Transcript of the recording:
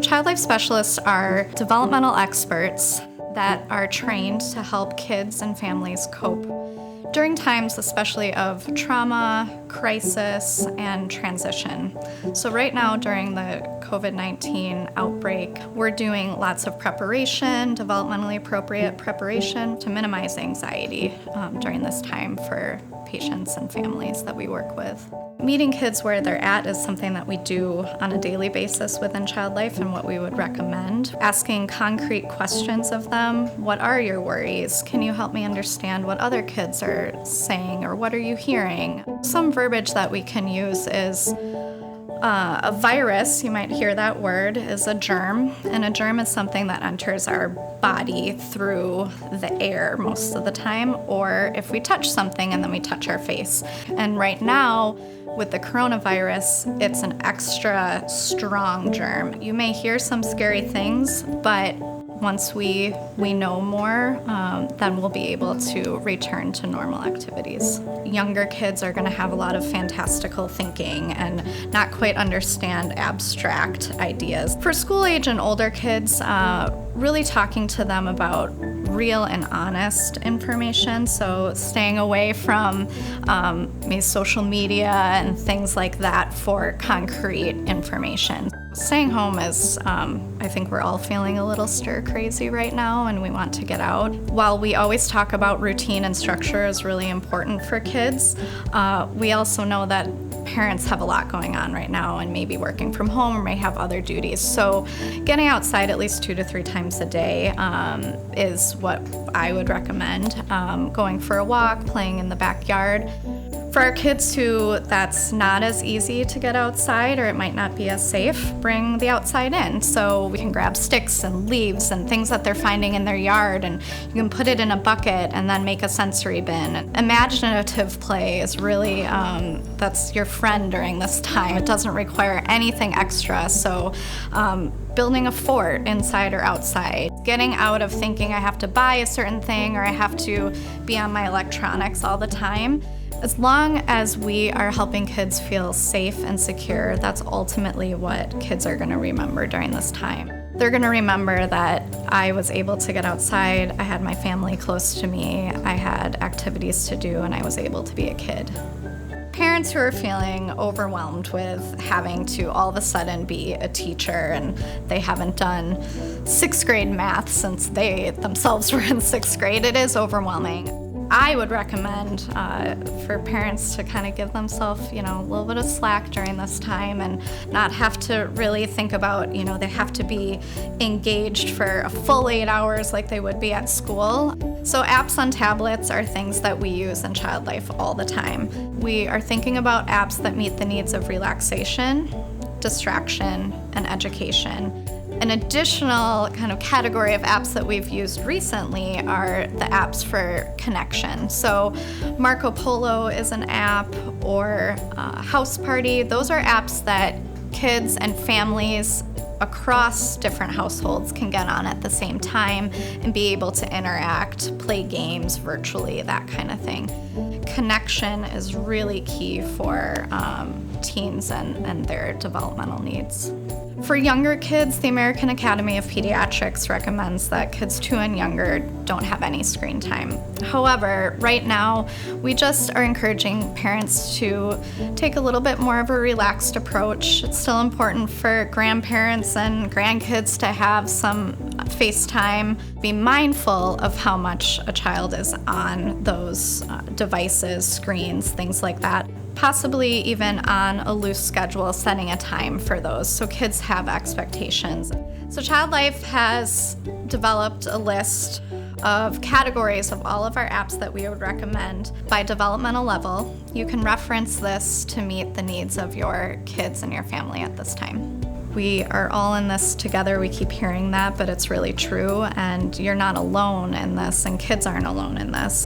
Child life specialists are developmental experts that are trained to help kids and families cope during times especially of trauma, crisis, and transition. So right now during the COVID-19 outbreak, we're doing lots of preparation, developmentally appropriate preparation to minimize anxiety during this time for patients and families that we work with. Meeting kids where they're at is something that we do on a daily basis within Child Life and what we would recommend. Asking concrete questions of them. What are your worries? Can you help me understand what other kids are saying or what are you hearing? Some verbiage that we can use is a virus, you might hear that word, is a germ, and a germ is something that enters our body through the air most of the time, or if we touch something and then we touch our face. And right now, with the coronavirus, it's an extra strong germ. You may hear some scary things, but once we know more, then we'll be able to return to normal activities. Younger kids are going to have a lot of fantastical thinking and not quite understand abstract ideas. For school age and older kids, really talking to them about real and honest information, so staying away from maybe social media and things like that for concrete information. Staying home is, I think we're all feeling a little stir crazy right now and we want to get out. While we always talk about routine and structure is really important for kids, we also know that parents have a lot going on right now and may be working from home or may have other duties. So getting outside at least 2 to 3 times a day is what I would recommend. Going for a walk, playing in the backyard. For our kids who that's not as easy to get outside or it might not be as safe, bring the outside in. So we can grab sticks and leaves and things that they're finding in their yard and you can put it in a bucket and then make a sensory bin. Imaginative play is really, that's your friend during this time. It doesn't require anything extra. So building a fort inside or outside. Getting out of thinking I have to buy a certain thing or I have to be on my electronics all the time. As long as we are helping kids feel safe and secure, that's ultimately what kids are going to remember during this time. They're going to remember that I was able to get outside, I had my family close to me, I had activities to do, and I was able to be a kid. Parents who are feeling overwhelmed with having to all of a sudden be a teacher and they haven't done 6th grade math since they themselves were in 6th grade, it is overwhelming. I would recommend for parents to kind of give themselves, a little bit of slack during this time and not have to really think about, they have to be engaged for a full 8 hours like they would be at school. So apps on tablets are things that we use in Child Life all the time. We are thinking about apps that meet the needs of relaxation, distraction, and education. An additional kind of category of apps that we've used recently are the apps for connection. So Marco Polo is an app, or House Party. Those are apps that kids and families across different households can get on at the same time and be able to interact, play games virtually, that kind of thing. Connection is really key for teens and their developmental needs. For younger kids, the American Academy of Pediatrics recommends that kids 2 and younger don't have any screen time. However, right now, we just are encouraging parents to take a little bit more of a relaxed approach. It's still important for grandparents and grandkids to have some FaceTime. Be mindful of how much a child is on those devices, screens, things like that. Possibly even on a loose schedule, setting a time for those so kids have expectations. So Child Life has developed a list of categories of all of our apps that we would recommend by developmental level. You can reference this to meet the needs of your kids and your family at this time. We are all in this together. We keep hearing that, but it's really true, and you're not alone in this, and kids aren't alone in this.